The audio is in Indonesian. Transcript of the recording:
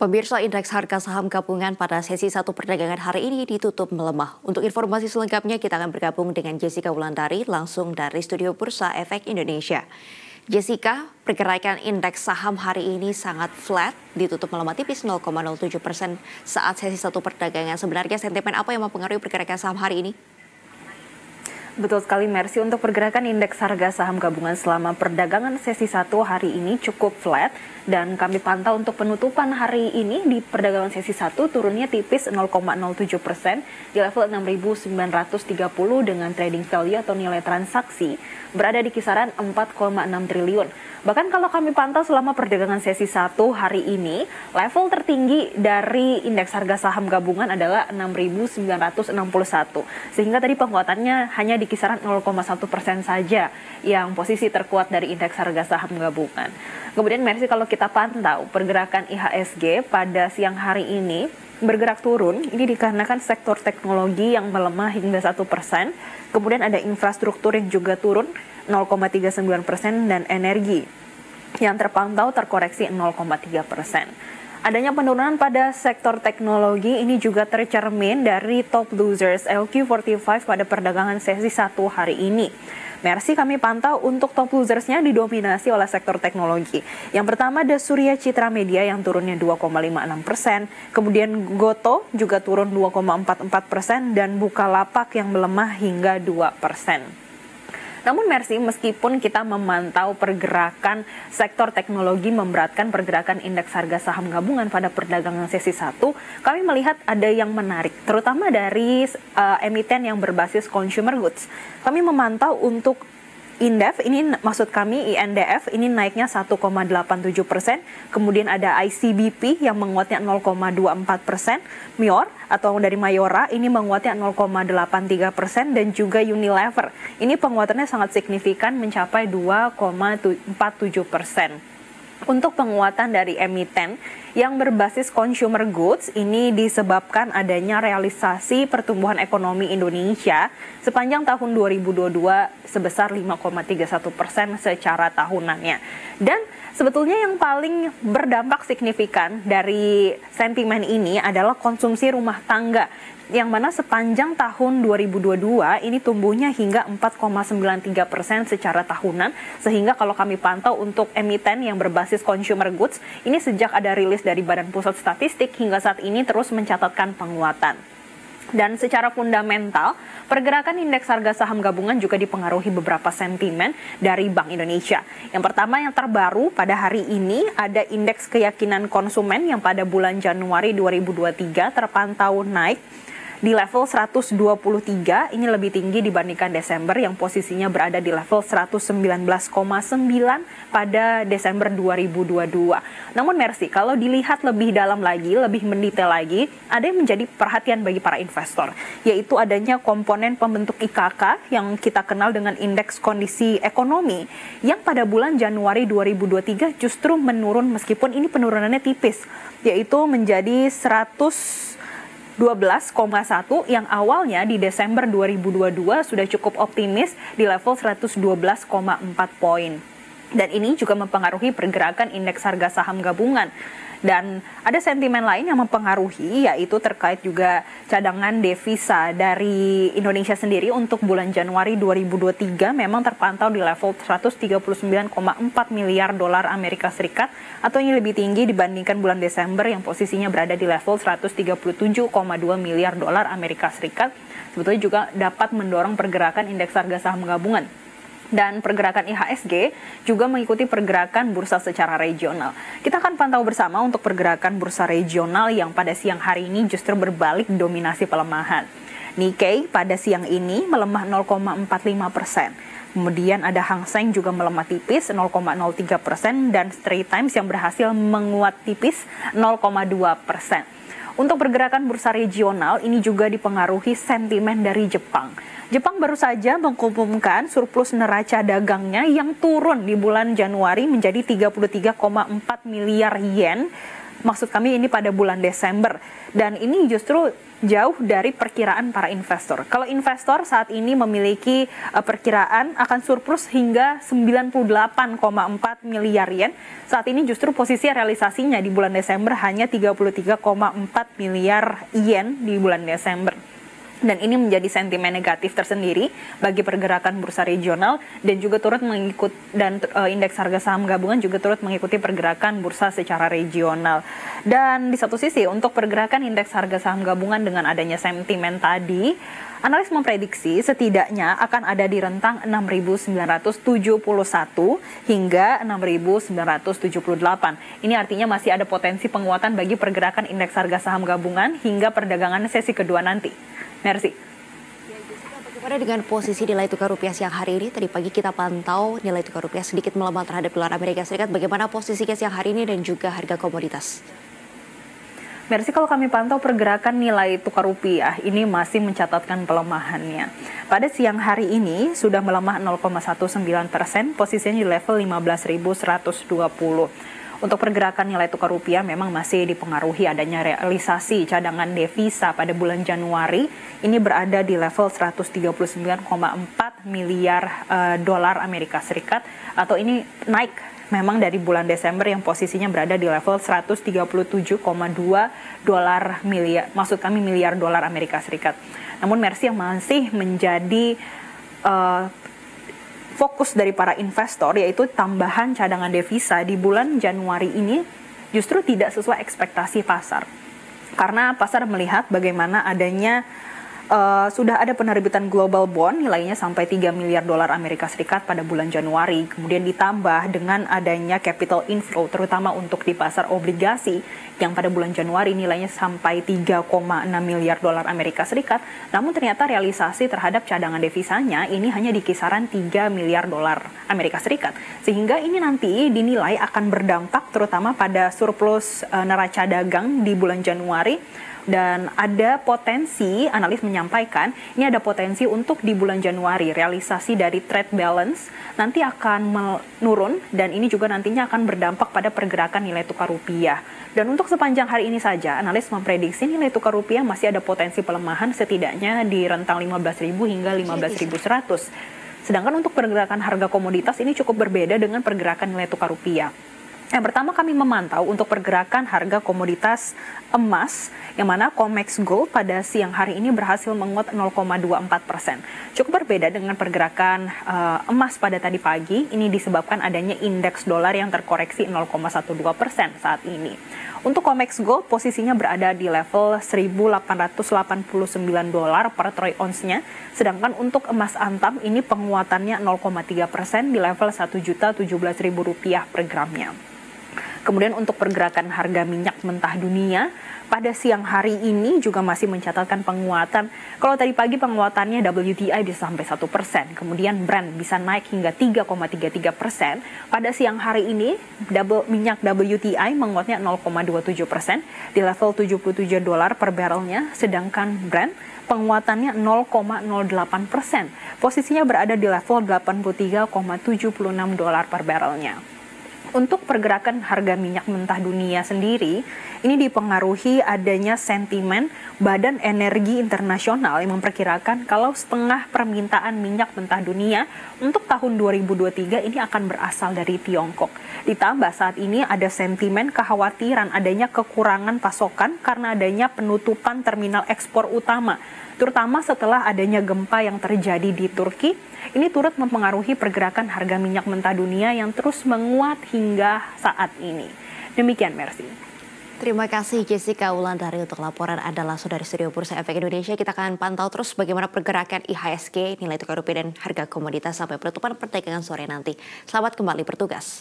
Pemirsa, indeks harga saham gabungan pada sesi 1 perdagangan hari ini ditutup melemah. Untuk informasi selengkapnya kita akan bergabung dengan Jessica Wulandari langsung dari Studio Bursa Efek Indonesia. Jessica, pergerakan indeks saham hari ini sangat flat, ditutup melemah tipis 0,07% saat sesi 1 perdagangan. Sebenarnya sentimen apa yang mempengaruhi pergerakan saham hari ini? Betul sekali, Mercy. Untuk pergerakan indeks harga saham gabungan selama perdagangan sesi 1 hari ini cukup flat dan kami pantau untuk penutupan hari ini di perdagangan sesi 1 turunnya tipis 0,07% di level 6.930 dengan trading value atau nilai transaksi berada di kisaran 4,6 triliun. Bahkan kalau kami pantau selama perdagangan sesi 1 hari ini, level tertinggi dari indeks harga saham gabungan adalah 6.961. Sehingga tadi penguatannya hanya di kisaran 0,1% saja yang posisi terkuat dari indeks harga saham gabungan. Kemudian Mercy, kalau kita pantau pergerakan IHSG pada siang hari ini bergerak turun, ini dikarenakan sektor teknologi yang melemah hingga 1%, kemudian ada infrastruktur yang juga turun 0,39% dan energi yang terpantau terkoreksi 0,3%. Adanya penurunan pada sektor teknologi ini juga tercermin dari top losers LQ45 pada perdagangan sesi 1 hari ini. Mercy, kami pantau untuk top losersnya didominasi oleh sektor teknologi. Yang pertama ada Surya Citra Media yang turunnya 2,56%, kemudian Goto juga turun 2,44% dan Bukalapak yang melemah hingga 2%. Namun Mercy, meskipun kita memantau pergerakan sektor teknologi memberatkan pergerakan indeks harga saham gabungan pada perdagangan sesi 1, kami melihat ada yang menarik, terutama dari emiten yang berbasis consumer goods. Kami memantau untuk Indef, ini maksud kami INDF, ini naiknya 1,87%, kemudian ada ICBP yang menguatnya 0,24%, Mior atau dari Mayora ini menguatnya 0,83% dan juga Unilever. Ini penguatannya sangat signifikan mencapai 2,47%. Untuk penguatan dari emiten yang berbasis consumer goods ini disebabkan adanya realisasi pertumbuhan ekonomi Indonesia sepanjang tahun 2022 sebesar 5,31% secara tahunannya. Dan sebetulnya yang paling berdampak signifikan dari sentimen ini adalah konsumsi rumah tangga, yang mana sepanjang tahun 2022 ini tumbuhnya hingga 4,93% secara tahunan, sehingga kalau kami pantau untuk emiten yang berbasis consumer goods, ini sejak ada rilis dari Badan Pusat Statistik hingga saat ini terus mencatatkan penguatan. Dan secara fundamental, pergerakan indeks harga saham gabungan juga dipengaruhi beberapa sentimen dari Bank Indonesia. Yang pertama yang terbaru pada hari ini ada indeks keyakinan konsumen yang pada bulan Januari 2023 terpantau naik di level 123, ini lebih tinggi dibandingkan Desember yang posisinya berada di level 119,9 pada Desember 2022. Namun Mercy, kalau dilihat lebih dalam lagi, lebih mendetail lagi, ada yang menjadi perhatian bagi para investor, yaitu adanya komponen pembentuk IKK yang kita kenal dengan indeks kondisi ekonomi, yang pada bulan Januari 2023 justru menurun meskipun ini penurunannya tipis, yaitu menjadi 12,1 yang awalnya di Desember 2022 sudah cukup optimis di level 112,4 poin. Dan ini juga mempengaruhi pergerakan indeks harga saham gabungan. Dan ada sentimen lain yang mempengaruhi, yaitu terkait juga cadangan devisa dari Indonesia sendiri untuk bulan Januari 2023 memang terpantau di level 139,4 miliar dolar Amerika Serikat, atau ini lebih tinggi dibandingkan bulan Desember yang posisinya berada di level 137,2 miliar dolar Amerika Serikat. Sebetulnya juga dapat mendorong pergerakan indeks harga saham gabungan. Dan pergerakan IHSG juga mengikuti pergerakan bursa secara regional. Kita akan pantau bersama untuk pergerakan bursa regional yang pada siang hari ini justru berbalik dominasi pelemahan. Nikkei pada siang ini melemah 0,45%. Kemudian ada Hang Seng juga melemah tipis 0,03% dan Straits Times yang berhasil menguat tipis 0,2%. Untuk pergerakan bursa regional ini juga dipengaruhi sentimen dari Jepang. Jepang baru saja mengumumkan surplus neraca dagangnya yang turun di bulan Januari menjadi 33,4 miliar yen Maksud kami ini pada bulan Desember. Dan ini justru jauh dari perkiraan para investor. Kalau investor saat ini memiliki perkiraan akan surplus hingga 98,4 miliar yen, saat ini justru posisi realisasinya di bulan Desember hanya 33,4 miliar yen di bulan Desember. Dan ini menjadi sentimen negatif tersendiri bagi pergerakan bursa regional dan juga turut mengikut indeks harga saham gabungan juga turut mengikuti pergerakan bursa secara regional. Dan di satu sisi untuk pergerakan indeks harga saham gabungan dengan adanya sentimen tadi, analis memprediksi setidaknya akan ada di rentang 6.971 hingga 6.978. Ini artinya masih ada potensi penguatan bagi pergerakan indeks harga saham gabungan hingga perdagangan sesi kedua nanti. Merci. Bagaimana dengan posisi nilai tukar rupiah siang hari ini? Tadi pagi kita pantau nilai tukar rupiah sedikit melemah terhadap dolar Amerika Serikat. Bagaimana posisinya siang hari ini dan juga harga komoditas? Merci, kalau kami pantau pergerakan nilai tukar rupiah ini masih mencatatkan pelemahannya. Pada siang hari ini sudah melemah 0,19%, posisinya di level 15.120. Untuk pergerakan nilai tukar rupiah memang masih dipengaruhi adanya realisasi cadangan devisa pada bulan Januari. Ini berada di level 139,4 miliar dolar Amerika Serikat, atau ini naik memang dari bulan Desember yang posisinya berada di level 137,2 miliar dolar Amerika Serikat. Namun Merci, yang masih menjadi fokus dari para investor yaitu tambahan cadangan devisa di bulan Januari ini justru tidak sesuai ekspektasi pasar. Karena pasar melihat bagaimana adanya sudah ada penerbitan global bond nilainya sampai 3 miliar dolar Amerika Serikat pada bulan Januari. Kemudian ditambah dengan adanya capital inflow terutama untuk di pasar obligasi yang pada bulan Januari nilainya sampai 3,6 miliar dolar Amerika Serikat. Namun ternyata realisasi terhadap cadangan devisanya ini hanya di kisaran 3 miliar dolar Amerika Serikat. Sehingga ini nanti dinilai akan berdampak terutama pada surplus neraca dagang di bulan Januari. Dan ada potensi, analis menyampaikan, ini ada potensi untuk di bulan Januari realisasi dari trade balance nanti akan menurun dan ini juga nantinya akan berdampak pada pergerakan nilai tukar rupiah. Dan untuk sepanjang hari ini saja, analis memprediksi nilai tukar rupiah masih ada potensi pelemahan setidaknya di rentang 15.000 hingga 15.100. Sedangkan untuk pergerakan harga komoditas ini cukup berbeda dengan pergerakan nilai tukar rupiah. Yang pertama kami memantau untuk pergerakan harga komoditas emas, yang mana COMEX Gold pada siang hari ini berhasil menguat 0,24%. Cukup berbeda dengan pergerakan emas pada tadi pagi, ini disebabkan adanya indeks dolar yang terkoreksi 0,12% saat ini. Untuk COMEX Gold posisinya berada di level 1.889 dolar per troy ounce-nya, sedangkan untuk emas antam ini penguatannya 0,3% di level Rp1.017.000 per gramnya. Kemudian untuk pergerakan harga minyak mentah dunia, pada siang hari ini juga masih mencatatkan penguatan. Kalau tadi pagi penguatannya WTI bisa sampai 1%, kemudian Brent bisa naik hingga 3,33%. Pada siang hari ini, minyak WTI menguatnya 0,27% di level 77 dolar per barrelnya, sedangkan Brent penguatannya 0,08%. Posisinya berada di level 83,76 dolar per barrelnya. Untuk pergerakan harga minyak mentah dunia sendiri, ini dipengaruhi adanya sentimen Badan Energi Internasional yang memperkirakan kalau setengah permintaan minyak mentah dunia untuk tahun 2023 ini akan berasal dari Tiongkok. Ditambah saat ini ada sentimen kekhawatiran adanya kekurangan pasokan karena adanya penutupan terminal ekspor utama, terutama setelah adanya gempa yang terjadi di Turki. Ini turut mempengaruhi pergerakan harga minyak mentah dunia yang terus menguat hingga saat ini. Demikian, Merci. Terima kasih Jessica Wulandari untuk laporan Anda langsung dari Studio Bursa Efek Indonesia. Kita akan pantau terus bagaimana pergerakan IHSG, nilai tukar rupiah dan harga komoditas sampai penutupan perdagangan sore nanti. Selamat kembali bertugas.